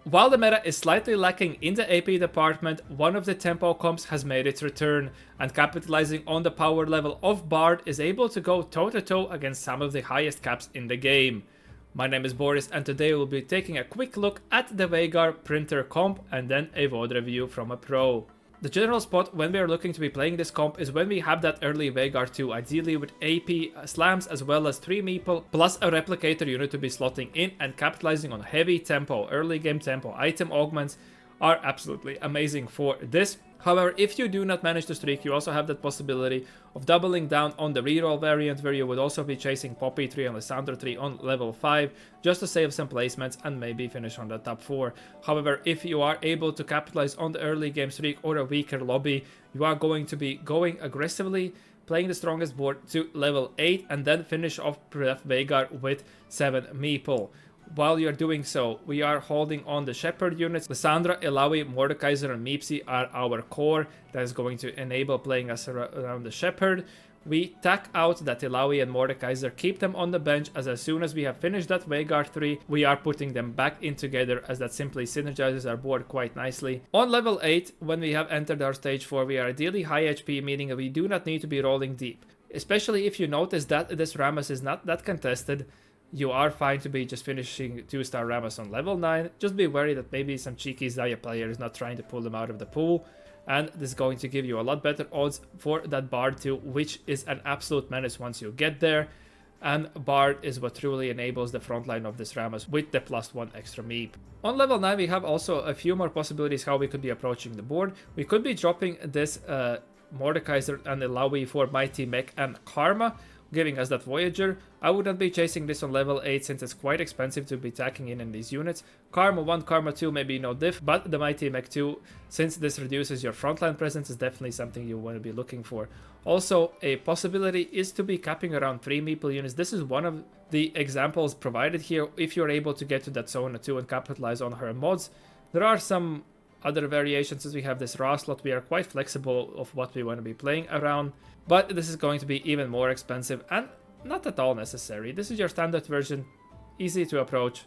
While the meta is slightly lacking in the AP department, one of the tempo comps has made its return, and capitalizing on the power level of Bard is able to go toe-to-toe against some of the highest caps in the game. My name is Boris, and today we'll be taking a quick look at the Veigar Printer comp and then a VOD review from a pro. The general spot when we are looking to be playing this comp is when we have that early Veigar 2, ideally with AP slams as well as 3 meeple plus a replicator unit to be slotting in, and capitalizing on heavy tempo, early game tempo. Item augments are absolutely amazing for this. However, if you do not manage to streak, you also have that possibility of doubling down on the reroll variant, where you would also be chasing Poppy 3 and Lysandra 3 on level 5 just to save some placements and maybe finish on the top 4. However, if you are able to capitalize on the early game streak or a weaker lobby, you are going to be going aggressively, playing the strongest board to level 8 and then finish off Veigar with 7 meeple. While you're doing so, we are holding on the Shepherd units. Lysandra, Illaoi, Mordekaiser and Meepsy are our core that is going to enable playing us around the Shepherd. We tack out that Illaoi and Mordekaiser, keep them on the bench, as soon as we have finished that Veigar 3, we are putting them back in together, as that simply synergizes our board quite nicely. On level 8, when we have entered our stage 4, we are ideally high HP, meaning that we do not need to be rolling deep. Especially if you notice that this Rammus is not that contested, you are fine to be just finishing 2-star Rammus on level 9. Just be wary that maybe some cheeky Xayah player is not trying to pull them out of the pool, and this is going to give you a lot better odds for that Bard 2, which is an absolute menace once you get there. And Bard is what truly enables the frontline of this Rammus with the +1 extra meep. On level 9 we have also a few more possibilities how we could be approaching the board. We could be dropping this Mordekaiser and Illaoi for Mighty Mech and Karma, giving us that Voyager. I would not be chasing this on level 8 since it's quite expensive to be tacking in these units. Karma 1, Karma 2 may be no diff, but the Mighty Mech 2, since this reduces your frontline presence, is definitely something you want to be looking for. Also, a possibility is to be capping around 3 meeple units. This is one of the examples provided here. If you're able to get to that Sona 2 and capitalize on her mods, there are some other variations. As we have this Ra slot, we are quite flexible of what we want to be playing around, but this is going to be even more expensive and not at all necessary. This is your standard version, easy to approach,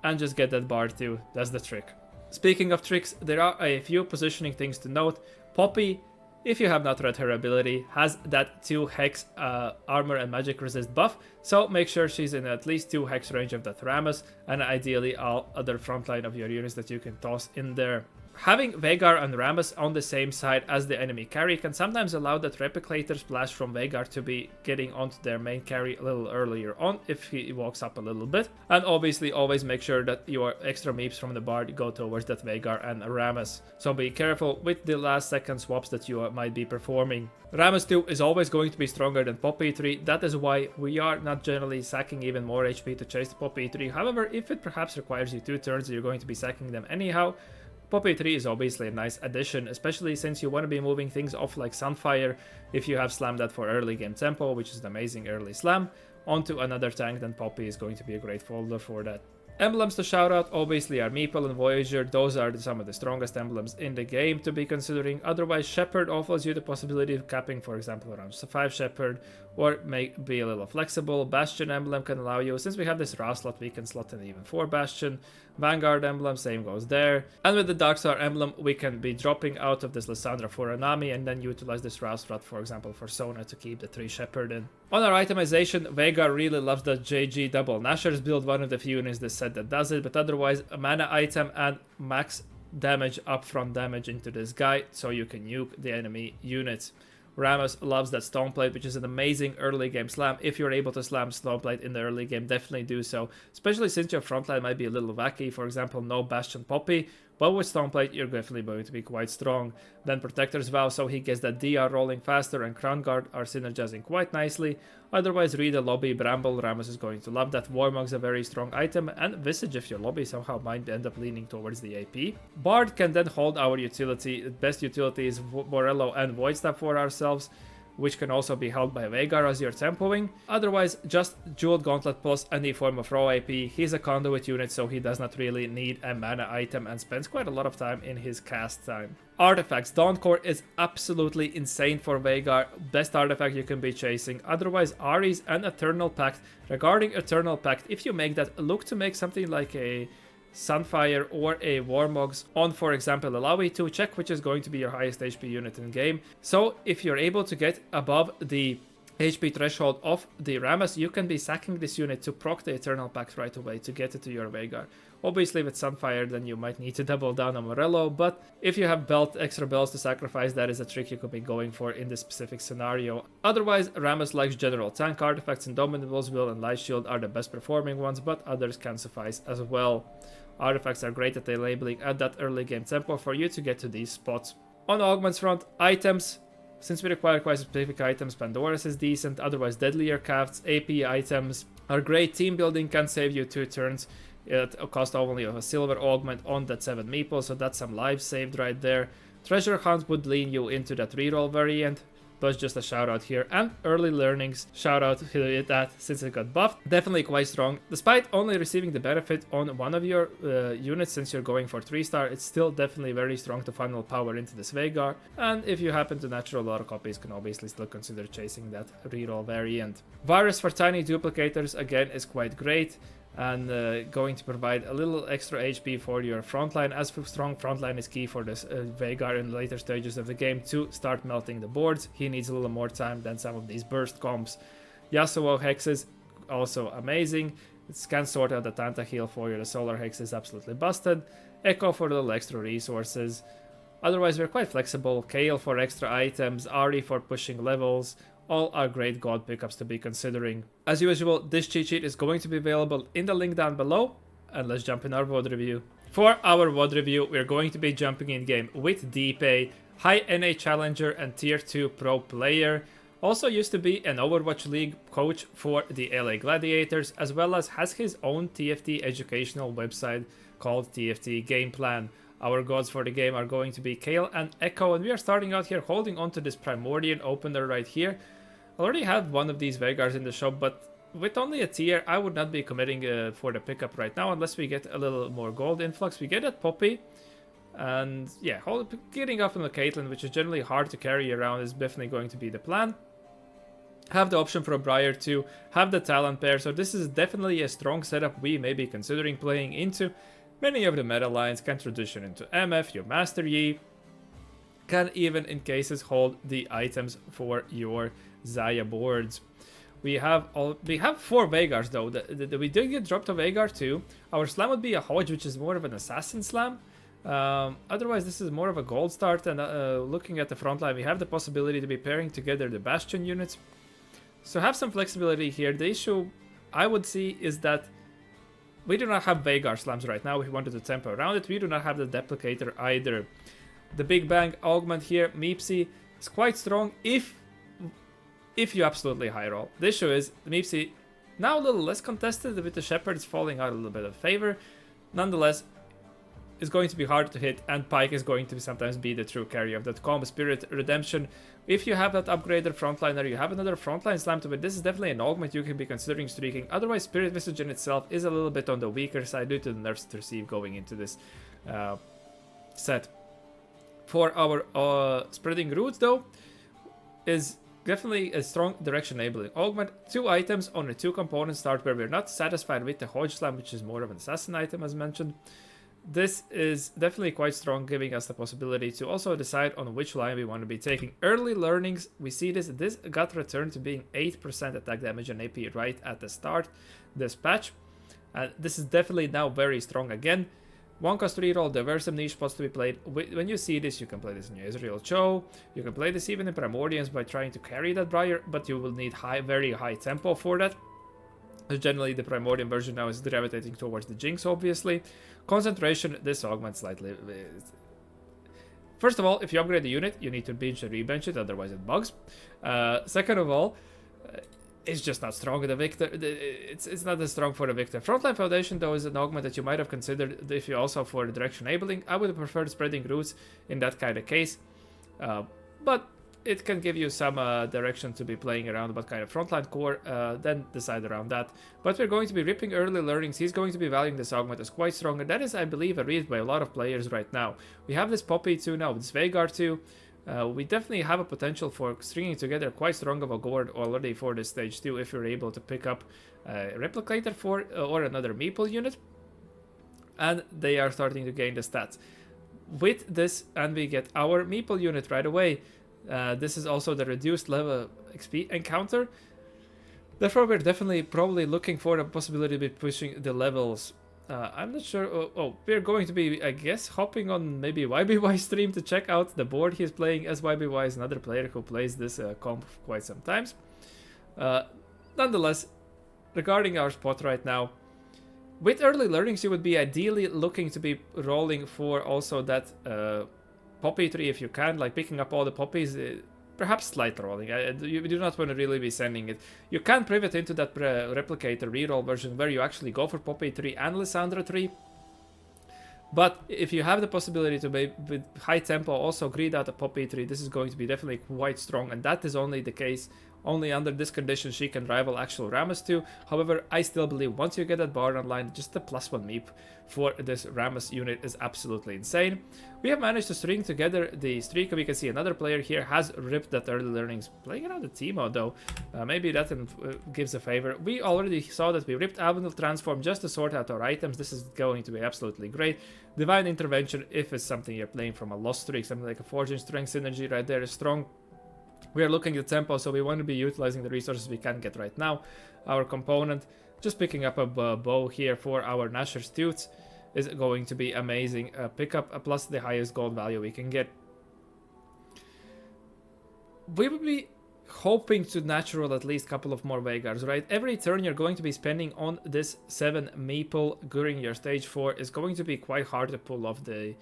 and just get that Bard 2. That's the trick. Speaking of tricks, there are a few positioning things to note. Poppy, if you have not read her ability, has that 2 hex armor and magic resist buff, so make sure she's in at least 2 hex range of that Rammus, and ideally all other frontline of your units that you can toss in there. Having Veigar and Rammus on the same side as the enemy carry can sometimes allow that Replicator Splash from Veigar to be getting onto their main carry a little earlier on if he walks up a little bit. And obviously always make sure that your extra meeps from the Bard go towards that Veigar and Rammus. So be careful with the last second swaps that you might be performing. Rammus 2 is always going to be stronger than Poppy 3, that is why we are not generally sacking even more HP to chase the Poppy 3. However, if it perhaps requires you 2 turns, you're going to be sacking them anyhow. Poppy 3 is obviously a nice addition, especially since you want to be moving things off like Sunfire if you have slammed that for early game tempo, which is an amazing early slam, onto another tank. Then Poppy is going to be a great folder for that. Emblems to shout out obviously are Meeple and Voyager. Those are some of the strongest emblems in the game to be considering. Otherwise, Shepherd offers you the possibility of capping, for example, around 5 Shepherd, or may be a little flexible. Bastion emblem can allow you, since we have this Ra slot, we can slot in even 4 Bastion. Vanguard emblem, same goes there. And with the Darkstar emblem, we can be dropping out of this Lysandra for Anami and then utilize this Ra slot, for example, for Sona to keep the 3 Shepherd in. On our itemization, Veigar really loves the JG double Nashers build, one of the few units this set that does it, but otherwise a mana item and max damage, upfront damage into this guy, so you can nuke the enemy units. Rammus loves that Stoneplate, which is an amazing early game slam. If you're able to slam Stoneplate in the early game, definitely do so, especially since your frontline might be a little wacky, for example, no Bastion Poppy, but with Stoneplate you're definitely going to be quite strong. Then Protector's Vow, so he gets that DR rolling faster, and Crown Guard are synergizing quite nicely. Otherwise, read the lobby, Bramble, Rammus is going to love that. Warmog's a very strong item, and Visage if your lobby somehow might end up leaning towards the AP. Bard can then hold our utility. The best utility is Morello and Voidstab for ourselves, which can also be held by Veigar as you're tempoing. Otherwise, just Jeweled Gauntlet plus any form of raw AP. He's a conduit unit, so he does not really need a mana item and spends quite a lot of time in his cast time. Artifacts. Dawncore is absolutely insane for Veigar. Best artifact you can be chasing. Otherwise, Ares and Eternal Pact. Regarding Eternal Pact, if you make that, look to make something like a Sunfire or a Warmogs on, for example, a Lawi to check which is going to be your highest HP unit in game. So if you're able to get above the HP threshold of the Rammus, you can be sacking this unit to proc the Eternal Pact right away to get it to your Veigar. Obviously with Sunfire then you might need to double down on Morello, but if you have extra bells to sacrifice, that is a trick you could be going for in this specific scenario. Otherwise, Rammus likes general tank artifacts, Indomitables, Will and Light Shield are the best performing ones, but others can suffice as well. Artifacts are great at enabling at that early game tempo for you to get to these spots. On Augment's front, items. Since we require quite specific items, Pandora's is decent, otherwise Deadlier Crafts, AP items are great. Team building can save you 2 turns. It costs only of a silver augment on that 7 meeple, so that's some lives saved right there. Treasure Hunt would lean you into that reroll variant, but just a shout out here. And Early Learnings, shout out to that since it got buffed. Definitely quite strong. Despite only receiving the benefit on one of your units since you're going for 3-star, it's still definitely very strong to funnel power into this Veigar. And if you happen to natural a lot of copies, can obviously still consider chasing that reroll variant. Virus for tiny duplicators again is quite great, and going to provide a little extra HP for your frontline, as strong frontline is key for this Veigar in later stages of the game to start melting the boards. He needs a little more time than some of these burst comps. Yasuo Hexes, also amazing. It can sort out the Tanta heal for you. The Solar Hex is absolutely busted. Echo for a little extra resources. Otherwise, we're quite flexible. Kale for extra items, Ari for pushing levels. All are great god pickups to be considering. As usual, this cheat sheet is going to be available in the link down below. And let's jump in our VOD review. For our VOD review, we're going to be jumping in game with Dpei, high NA challenger and tier 2 pro player. Also used to be an Overwatch League coach for the LA Gladiators, as well as has his own TFT educational website called TFT Game Plan. Our gods for the game are going to be Kale and Echo, and we are starting out here holding on to this Primordial opener right here. I already have one of these Veigars in the shop, but with only a tier, I would not be committing for the pickup right now unless we get a little more gold influx. We get that Poppy, and yeah, getting up on the Caitlyn, which is generally hard to carry around, is definitely going to be the plan. Have the option for a Briar too, have the Talon pair, so this is definitely a strong setup we may be considering playing into. Many of the meta lines can transition into MF, your Master Yi, can even in cases hold the items for your Xayah boards. We have 4 Veigars though. We did get dropped a Veigar too. Our slam would be a Hodge, which is more of an assassin slam. Otherwise, this is more of a gold start. And looking at the front line, we have the possibility to be pairing together the Bastion units. So have some flexibility here. The issue I would see is that we do not have Veigar slams right now. If we wanted to tempo around it, we do not have the Deplicator either. The Big Bang augment here, Meepsy, is quite strong if you absolutely high roll. The issue is the Meepsy now a little less contested with the Shepherds falling out a little bit of favor. Nonetheless, it's going to be hard to hit, and Pyke is going to sometimes be the true carry of that combo. Spirit Redemption, if you have that upgraded frontliner, you have another frontline slam to it, this is definitely an augment you can be considering streaking. Otherwise, Spirit Visage in itself is a little bit on the weaker side due to the nerfs to receive going into this set. For our Spreading Roots though, is definitely a strong direction enabling augment. 2 items on a 2 component start where we're not satisfied with the Hodge Slam, which is more of an assassin item as mentioned. This is definitely quite strong, giving us the possibility to also decide on which line we want to be taking. Early learnings, we see this got returned to being 8% attack damage and AP right at the start this patch. This is definitely now very strong again. 1 cost reroll, there were some niche spots to be played. When you see this, you can play this in your Israel Cho. You can play this even in Primordians by trying to carry that Briar, but you will need very high tempo for that. Generally, the Primordian version now is gravitating towards the Jinx, obviously. Concentration, this augments slightly. First of all, if you upgrade the unit, you need to bench and rebench it, otherwise it bugs. Second of all, it's just not strong. The Victor, it's not as strong for the Victor. Frontline Foundation, though, is an augment that you might have considered if you also for the direction enabling. I would prefer Spreading Roots in that kind of case. But it can give you some direction to be playing around what kind of frontline core, then decide around that. But we're going to be ripping Early Learnings. He's going to be valuing this augment as quite strong, and that is, I believe, a read by a lot of players right now. We have this Poppy too now, this Veigar too. We definitely have a potential for stringing together quite strong of a board already for this stage too, if you're able to pick up a Replicator for or another Meeple unit. and they are starting to gain the stats. With this, and we get our meeple unit right away. This is also the reduced level XP encounter. Therefore, we're definitely probably looking for the possibility of pushing the levels. I'm not sure. We're going to be, I guess, hopping on maybe YBY stream to check out the board he's playing, as YBY is another player who plays this comp quite sometimes. Nonetheless, regarding our spot right now, with early learnings, you would be ideally looking to be rolling for also that poppy tree if you can, like picking up all the poppies. Perhaps slight rolling. You do not want to really be sending it. You can pivot into that replicator reroll version where you actually go for Poppy tree and Lysandra tree. But if you have the possibility to be with high tempo also greed out a Poppy tree, this is going to be definitely quite strong, and that is only the case. Only under this condition she can rival actual Rammus 2. However, I still believe once you get that Bard online, just the +1 meep for this Rammus unit is absolutely insane. We have managed to string together the streak. We can see another player here has ripped that early learnings. Playing around the Teemo though, maybe that gives a favor. We already saw that we ripped Avenel Transform just to sort out our items. This is going to be absolutely great. Divine Intervention, if it's something you're playing from a lost streak, something like a Forging Strength synergy right there is strong. We are looking at tempo, so we want to be utilizing the resources we can get right now. Our component, just picking up a bow here for our Nashor's Tooth is going to be amazing. Pick up a plus the highest gold value we can get. We would be hoping to natural at least a couple of more Veigars, right? Every turn you're going to be spending on this 7 meeple during your stage 4 is going to be quite hard to pull off. The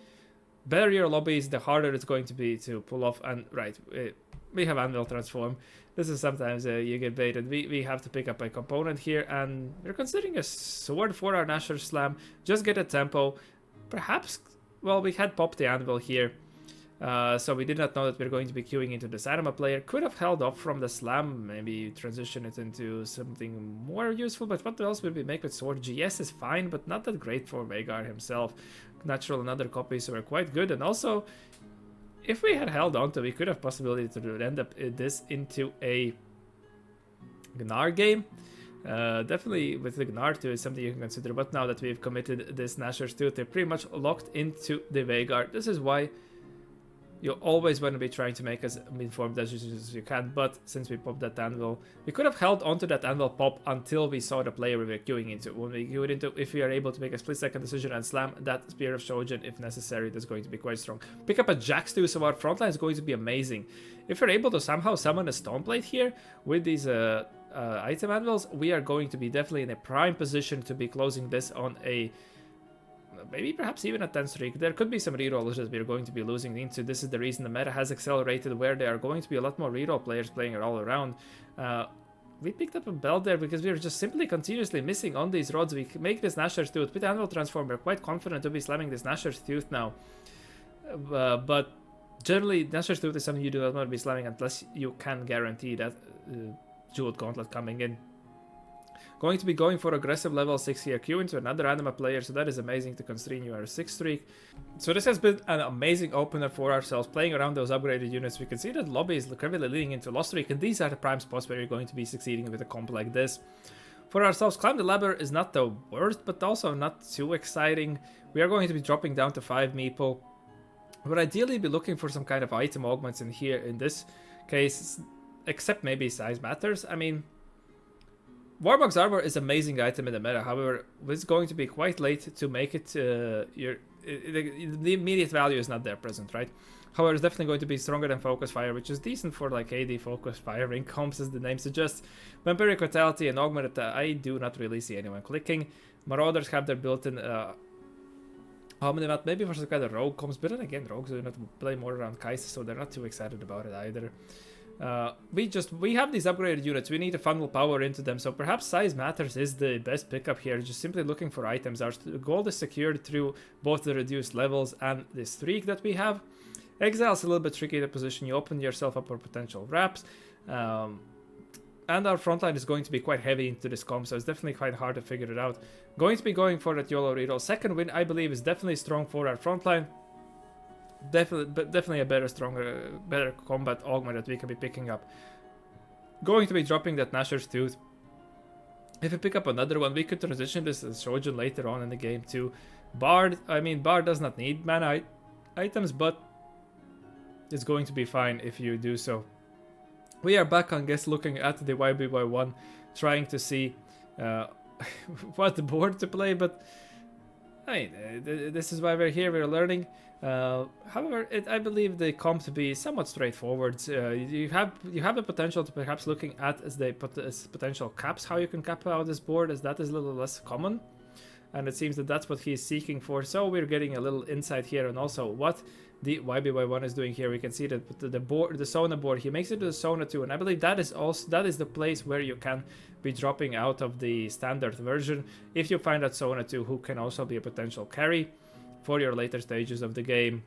better your lobbies, the harder it's going to be to pull off. And right, we have Anvil Transform. This is sometimes you get baited. We have to pick up a component here, and we're considering a sword for our Nashor Slam. Just get a tempo. Perhaps, well, we had popped the Anvil here. So we did not know that we're going to be queuing into this Anima player. Could have held off from the Slam, maybe transition it into something more useful, but what else will we make with Sword? GS is fine, but not that great for Veigar himself. Natural and other copies were quite good, and also, if we had held on to, we could have possibility to end up this into a Gnar game. Definitely with the Gnar too is something you can consider, but now that we've committed this Nashor's Tooth, they're pretty much locked into the Veigar. This is why you always want to be trying to make as informed as you can, but since we popped that Anvil, we could have held onto that Anvil pop until we saw the player we were queuing into. When we queued into, if we are able to make a split-second decision and slam that Spear of Shojin if necessary, that's going to be quite strong. Pick up a Jax too, so our frontline is going to be amazing. If we're able to somehow summon a Stoneblade here with these item Anvils, we are going to be definitely in a prime position to be closing this on a maybe perhaps even a 10 streak. There could be some rerollers that we're going to be losing into. This is the reason the meta has accelerated, where there are going to be a lot more reroll players playing it all around. We picked up a belt there because we are just simply continuously missing on these rods. We make this Nashor's Tooth with Anvil Transform. We're quite confident to be slamming this Nashor's Tooth now. But generally, Nashor's Tooth is something you do not want to be slamming unless you can guarantee that Jeweled Gauntlet coming in. Going to be going for aggressive level 6 here, queue into another Anima player, so that is amazing to continue our 6 streak. So this has been an amazing opener for ourselves, playing around those upgraded units. We can see that lobby is heavily leading into lost streak, and these are the prime spots where you're going to be succeeding with a comp like this. For ourselves, Climb the Ladder is not the worst, but also not too exciting. We are going to be dropping down to 5 meeple. We'll ideally be looking for some kind of item augments in here, in this case, except maybe size matters. I mean, Warmog's Armor is an amazing item in the meta, however, it's going to be quite late to make it, the immediate value is not there present, right? However, it's definitely going to be stronger than Focus Fire, which is decent for like AD Focus Firing comps, as the name suggests. Vampiric Vitality and Augmented, I do not really see anyone clicking. Marauders have their built-in Omnivat, maybe for some kind of rogue comps, but then again, rogues do not play more around Kai'Sa, so they're not too excited about it either. We have these upgraded units, we need to funnel power into them, so perhaps size matters is the best pickup here, just simply looking for items. Our gold is secured through both the reduced levels and the streak that we have. Exile's a little bit tricky to position, you open yourself up for potential wraps, and our frontline is going to be quite heavy into this comp, so it's definitely quite hard to figure it out. Going to be going for that YOLO reroll. Second win, I believe, is definitely strong for our frontline. Definitely a better combat augment that we can be picking up. Going to be dropping that Nashor's Tooth. If we pick up another one, we could transition this as Shojin later on in the game too. Bard, I mean, Bard does not need mana items, but it's going to be fine if you do so. We are back on guess looking at the YBY1, trying to see what board to play, but I mean, this is why we're here, we're learning. However, I believe the comp to be somewhat straightforward. You have the potential to perhaps looking at as potential caps, how you can cap out this board, as that is a little less common. And it seems that that's what he's seeking for. So we're getting a little insight here, and also what the YBY1 is doing here. We can see that the Sona board, he makes it to the Sona 2, and I believe that is the place where you can be dropping out of the standard version if you find that Sona 2, who can also be a potential carry for your later stages of the game.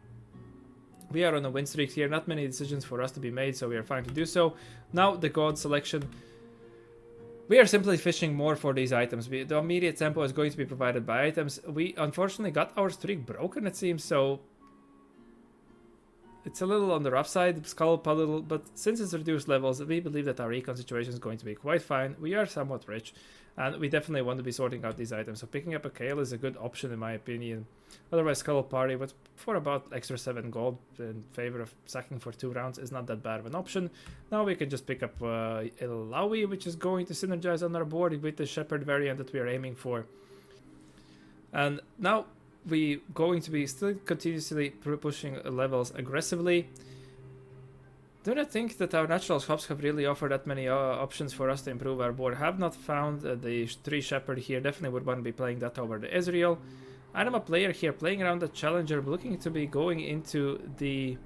We are on a win streak here, not many decisions for us to be made, so we are fine to do so. Now the god selection. We are simply fishing more for these items. The immediate tempo is going to be provided by items. We unfortunately got our streak broken, it seems, so it's a little on the rough side, scalp a little, but since it's reduced levels, we believe that our recon situation is going to be quite fine. We are somewhat rich, and we definitely want to be sorting out these items. So picking up a Kale is a good option in my opinion. Otherwise, Skull Party, but for about extra 7 gold in favor of sacking for 2 rounds is not that bad of an option. Now we can just pick up Ilawi, which is going to synergize on our board with the Shepherd variant that we are aiming for. And now we going to be still continuously pushing levels aggressively. Do not think that our natural shops have really offered that many options for us to improve our board. Have not found the 3 Shepherd here. Definitely would want to be playing that over the Ezreal. I'm a player here playing around the Challenger, looking to be going into the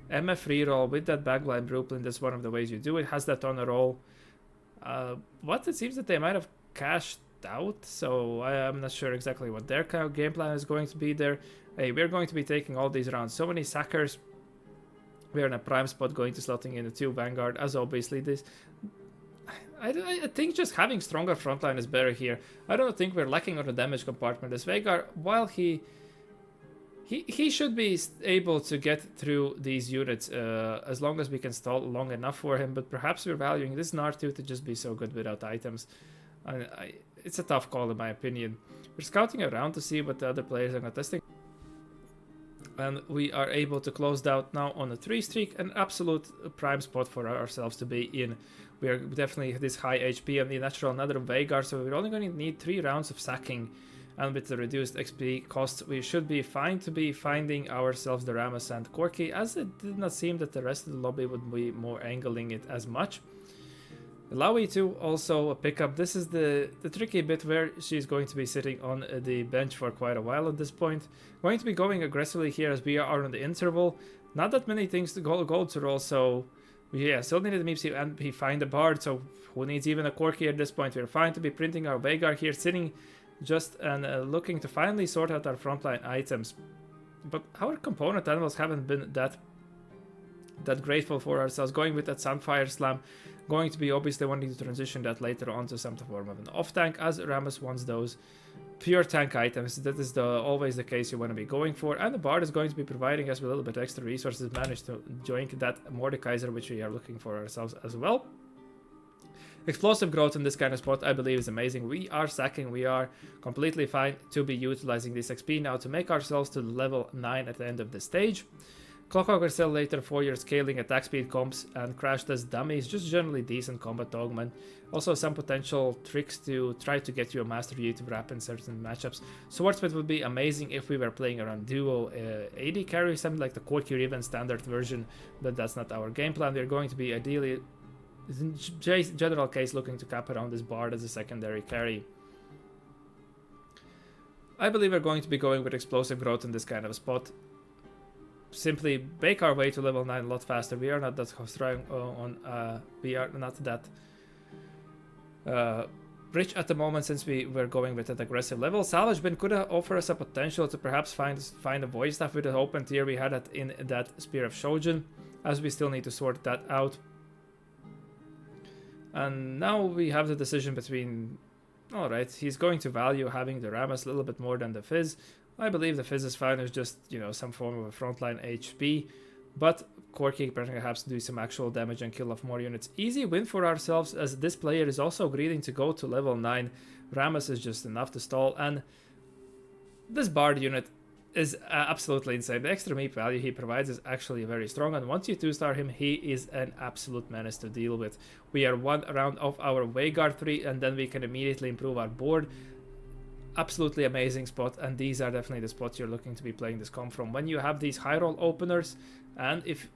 MF reroll with that backline blueprint. That's one of the ways you do it. Has that on a roll. It seems that they might have cashed out, so I'm not sure exactly what their kind of game plan is going to be there. Hey, we're going to be taking all these rounds. So many sackers. We're in a prime spot, going to slotting in the 2 Vanguard, as obviously this. I think just having stronger frontline is better here. I don't think we're lacking on the damage compartment. As Veigar, while he should be able to get through these units as long as we can stall long enough for him, but perhaps we're valuing this Nartu to just be so good without items. It's a tough call in my opinion. We're scouting around to see what the other players are testing. And we are able to close out now on a 3 streak, an absolute prime spot for ourselves to be in. We are definitely this high HP and the natural another Veigar, so we're only going to need 3 rounds of sacking. And with the reduced XP cost, we should be fine to be finding ourselves the Rammus and Corki, as it did not seem that the rest of the lobby would be more angling it as much. Ilawi to also pick up. This is the tricky bit where she's going to be sitting on the bench for quite a while at this point. Going to be going aggressively here as we are on the interval. Not that many things to gold to roll, so yeah, still needed the Meepsy and he find a Bard, so who needs even a Corki at this point? We're fine to be printing our Veigar here, sitting just and looking to finally sort out our frontline items. But our component animals haven't been that grateful for ourselves. Going with that Sunfire Slam, going to be obviously wanting to transition that later on to some form of an off tank, as Rammus wants those pure tank items. That is always the case you want to be going for, and the Bard is going to be providing us with a little bit extra resources. Managed to join that Mordekaiser, which we are looking for ourselves as well. Explosive growth in this kind of spot, I believe, is amazing. We are sacking, we are completely fine to be utilizing this XP now to make ourselves to level 9 at the end of the stage. Clockwork Cell later, 4-year scaling, attack speed comps, and Crash Test dummies, just generally decent combat augment. Also some potential tricks to try to get you a Master View to wrap in certain matchups. Swordsmith would be amazing if we were playing around duo AD carry, something like the Quirky or even standard version, but that's not our game plan. We're going to be ideally, in general case, looking to cap around this Bard as a secondary carry. I believe we're going to be going with explosive growth in this kind of spot. Simply make our way to level 9 a lot faster. We are not that strong we are not that rich at the moment, since we were going with that aggressive level. Salvage Bin could offer us a potential to perhaps find a void staff with the open tier. We had it in that Spear of Shojin, as we still need to sort that out. And now we have the decision between, alright, he's going to value having the Rammus a little bit more than the Fizz. I believe the Fizz is fine, it's just, you know, some form of a frontline HP, but Corki perhaps do some actual damage and kill off more units. Easy win for ourselves, as this player is also greedy to go to level 9. Rammus is just enough to stall, and This Bard unit is absolutely insane. The extra meat value he provides is actually very strong, and once you 2-star him, he is an absolute menace to deal with. We are one round off our Veigar 3, and then we can immediately improve our board. Absolutely amazing spot, and these are definitely the spots you're looking to be playing this comp from. When you have these high roll openers, and if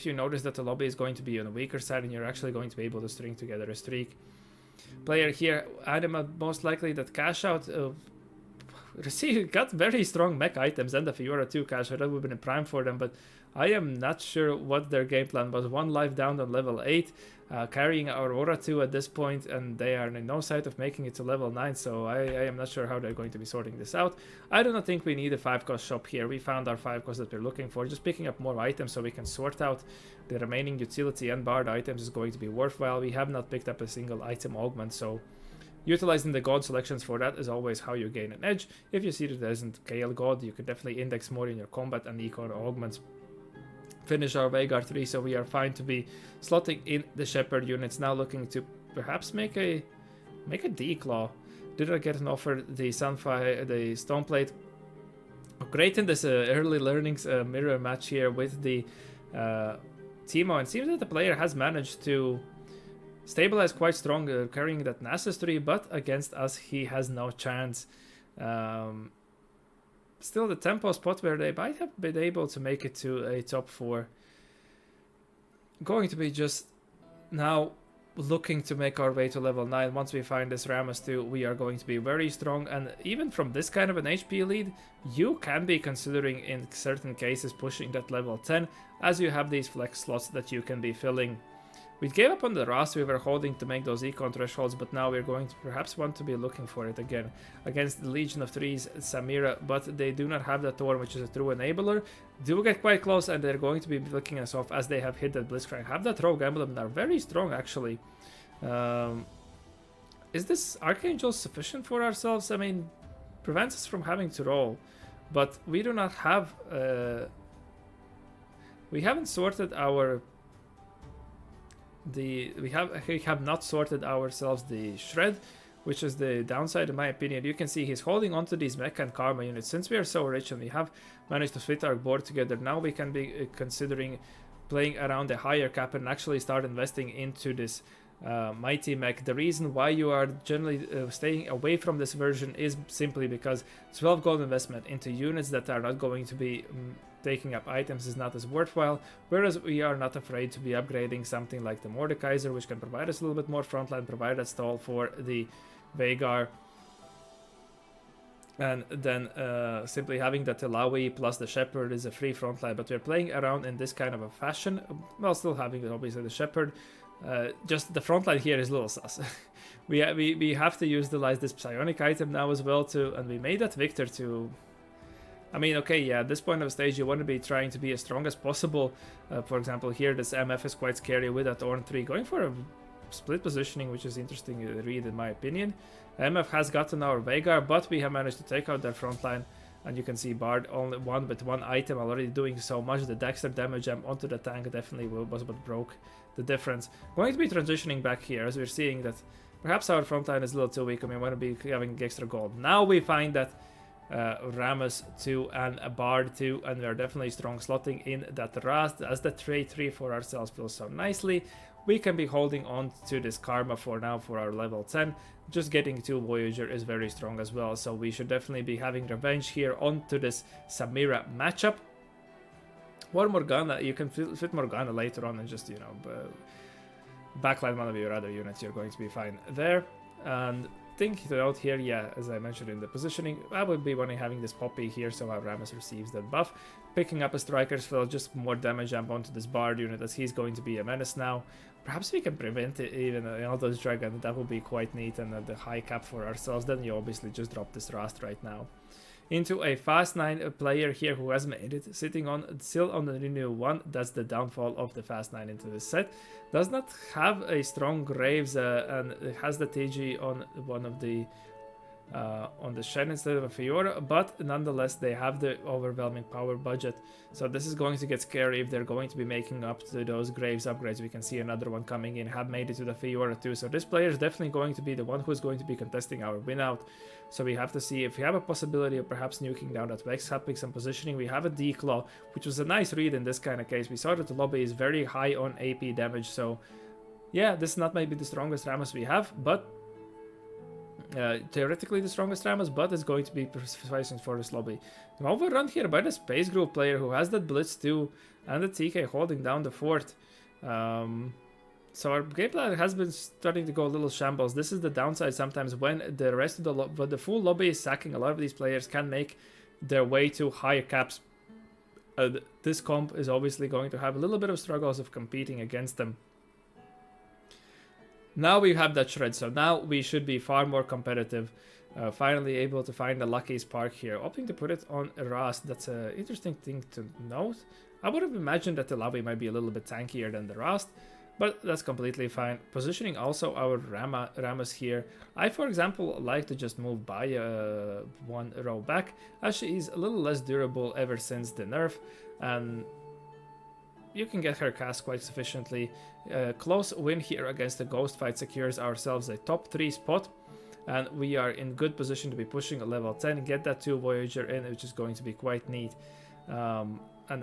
you notice that the lobby is going to be on a weaker side and you're actually going to be able to string together a streak. Player here, Anima, most likely that cash out got very strong mech items and a Fiora 2 cash out. That would have been a prime for them, but I am not sure what their game plan was. 1 life down on level 8, carrying our Aura 2 at this point, and they are in no sight of making it to level 9, so I am not sure how they're going to be sorting this out. I do not think we need a 5-cost shop here. We found our 5 costs that we're looking for. Just picking up more items so we can sort out the remaining utility and bard items is going to be worthwhile. We have not picked up a single item augment, so utilizing the god selections for that is always how you gain an edge. If you see that there isn't Gale God, you can definitely index more in your combat and econ augments. Finish our Veigar 3, so we are fine to be slotting in the Shepherd units. Now looking to perhaps make a Declaw. Did I get an offer? The Sunfire, the Stoneplate. Great in this early learnings mirror match here with the Teemo, and seems that the player has managed to stabilize quite strong, carrying that Nasus 3, but against us he has no chance. Still the tempo spot where they might have been able to make it to a top 4. Going to be just now looking to make our way to level 9. Once we find this Rammus 2, we are going to be very strong, and even from this kind of an HP lead, you can be considering in certain cases pushing that level 10, as you have these flex slots that you can be filling. We gave up on the Rast we were holding to make those econ thresholds, but now we're going to perhaps want to be looking for it again against the Legion of Threes, Samira, but they do not have that Thorn, which is a true enabler. Do get quite close, and they're going to be flicking us off as they have hit that Blitzcrank. Have that Rogue Emblem, and are very strong actually. Is this Archangel sufficient for ourselves? I mean, prevents us from having to roll, but we do not have... we haven't sorted our... we have not sorted ourselves the Shred, which is the downside in my opinion. You can see he's holding on to these Mecha and Karma units. Since we are so rich and we have managed to fit our board together, now we can be considering playing around a higher cap and actually start investing into this Mighty Mech. The reason why you are generally staying away from this version is simply because 12 gold investment into units that are not going to be taking up items is not as worthwhile, whereas we are not afraid to be upgrading something like the Mordekaiser, which can provide us a little bit more frontline, provide that stall for the Veigar, and then simply having the Tilawi plus the Shepherd is a free frontline. But we're playing around in this kind of a fashion while still having obviously the Shepherd. Just the frontline here is a little sus. we have to utilize this psionic item now as well too, and we made that Victor to... I mean, okay, yeah, at this point of the stage you want to be trying to be as strong as possible. For example, here this MF is quite scary with that Ornn 3, going for a split positioning, which is interesting to read in my opinion. MF has gotten our Veigar, but we have managed to take out their frontline, and you can see Bard only one with one item already doing so much. The Dexter damage onto the tank definitely was what broke the difference. Going to be transitioning back here as we're seeing that perhaps our frontline is a little too weak and we want to be having extra gold. Now we find that Rammus 2 and a Bard 2, and we're definitely strong slotting in that Rast as the trade 3 for ourselves feels so nicely. We can be holding on to this Karma for now for our level 10. Just getting 2 Voyager is very strong as well, so we should definitely be having revenge here onto this Samira matchup. Or Morgana, you can fit Morgana later on and just, you know, backline one of your other units, you're going to be fine there. And think to note here, yeah, as I mentioned in the positioning, I would be wanting having this Poppy here so our Rammus receives that buff. Picking up a Striker's Fill, just more damage jump onto this Bard unit as he's going to be a menace now. Perhaps we can prevent it, even those Dragon, that would be quite neat, and the high cap for ourselves. Then you obviously just drop this Rast right now. Into a fast 9 player here who has made it, sitting on still on the Renew 1. That's the downfall of the fast 9 into this set. Does not have a strong Graves and it has the TG on one of the on the Shen instead of a Fiora, but nonetheless they have the overwhelming power budget. So this is going to get scary if they're going to be making up to those Graves upgrades. We can see another one coming in, have made it to the Fiora too. So this player is definitely going to be the one who's going to be contesting our win out. So we have to see if we have a possibility of perhaps nuking down that Vex, having some positioning. We have a D-Claw, which was a nice read in this kind of case. We saw that the lobby is very high on AP damage, so yeah, this is not maybe the strongest Rammus we have, but theoretically the strongest Rammus, but it's going to be sufficient for this lobby. Overrun here by the Space Group player who has that Blitz too, and the TK holding down the fort. So our game plan has been starting to go a little shambles. This is the downside sometimes when the rest of the full lobby is sacking. A lot of these players can make their way to higher caps. This comp is obviously going to have a little bit of struggles of competing against them. Now we have that shred, so now we should be far more competitive. Finally able to find the lucky spark here. Opting to put it on Rast, that's an interesting thing to note. I would have imagined that the lobby might be a little bit tankier than the Rast, but that's completely fine. Positioning also our Rammus here. I, for example, like to just move by one row back, as she is a little less durable ever since the nerf, and you can get her cast quite sufficiently. Close win here against the Ghost fight secures ourselves a top 3 spot, and we are in good position to be pushing a level 10, get that 2 Voyager in, which is going to be quite neat. And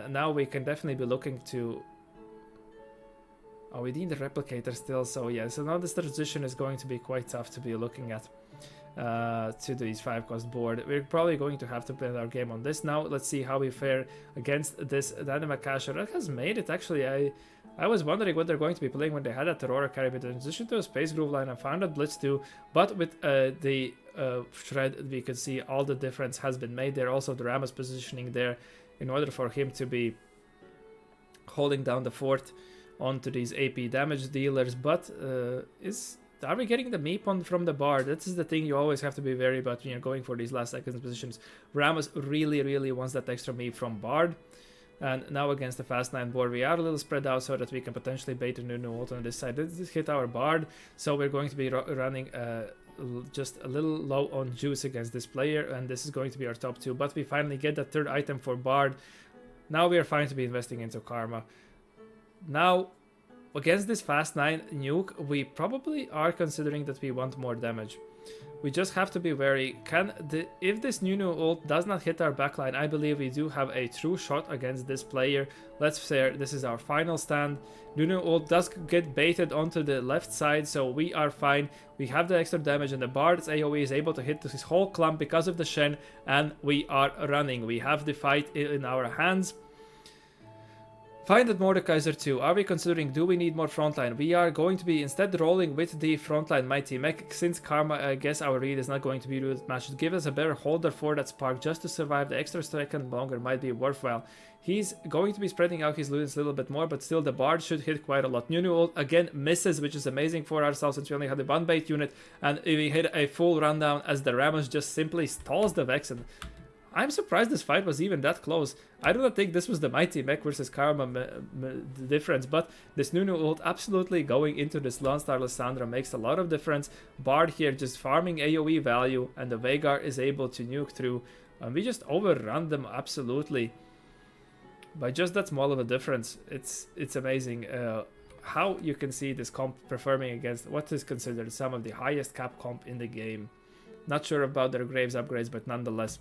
now we can definitely be looking to... Oh, we need the replicator still, so yeah, so now this transition is going to be quite tough to be looking at to these 5-cost board. We're probably going to have to play our game on this now. Let's see how we fare against this Dynamic Casher. That has made it, actually. I was wondering what they're going to be playing when they had that Aurora carry, but in addition to a Space Groove line, I found that Blitz too, but with the Shred, we could see all the difference has been made there. Also, the Rammus positioning there in order for him to be holding down the fort onto these AP damage dealers, but are we getting the meep from the bar? This is the thing you always have to be wary about when you're going for these last seconds positions. Rammus really wants that extra meep from Bard. And now against the Fast 9 board, we are a little spread out so that we can potentially bait a new ult on this side. This hit our Bard, so we're going to be running just a little low on juice against this player, and this is going to be our top 2. But we finally get that 3rd item for Bard. Now we are fine to be investing into Karma. Now, against this Fast 9 nuke, we probably are considering that we want more damage. We just have to be wary. If this new ult does not hit our backline, I believe we do have a true shot against this player. Let's say this is our final stand. New ult does get baited onto the left side, so we are fine. We have the extra damage, and the Bard's AoE is able to hit his whole clump because of the Shen, and we are running. We have the fight in our hands. Find that Mordekaiser too. Are we considering, do we need more frontline? We are going to be instead rolling with the frontline Mighty Mech, since Karma, I guess our read is not going to be good match. To give us a better holder for that spark just to survive the extra second longer might be worthwhile. He's going to be spreading out his loons a little bit more, but still the Bard should hit quite a lot. New ult again misses, which is amazing for ourselves since we only had the one bait unit, and we hit a full rundown as the Rammus just simply stalls the Vex. And I'm surprised this fight was even that close. I do not think this was the Mighty Mech versus Karma difference, but this new ult absolutely going into this Lone Star Lysandra makes a lot of difference. Bard here just farming AoE value, and the Veigar is able to nuke through, and we just overrun them absolutely by just that small of a difference. It's amazing how you can see this comp performing against what is considered some of the highest cap comp in the game. Not sure about their Graves upgrades, but nonetheless,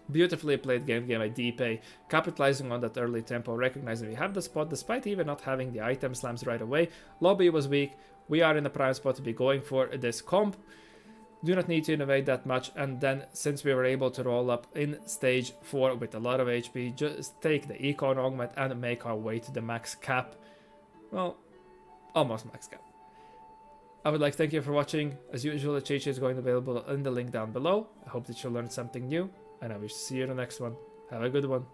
beautifully played game by Dpei, capitalizing on that early tempo, recognizing we have the spot despite even not having the item slams right away. Lobby was weak. We are in the prime spot to be going for this comp. Do not need to innovate that much, and then since we were able to roll up in stage 4 with a lot of HP, just take the Econ Augment and make our way to the max cap. Well, almost max cap. I would like to thank you for watching. As usual, the cheat sheet is going to be available in the link down below. I hope that you learned something new, and I wish to see you in the next one. Have a good one.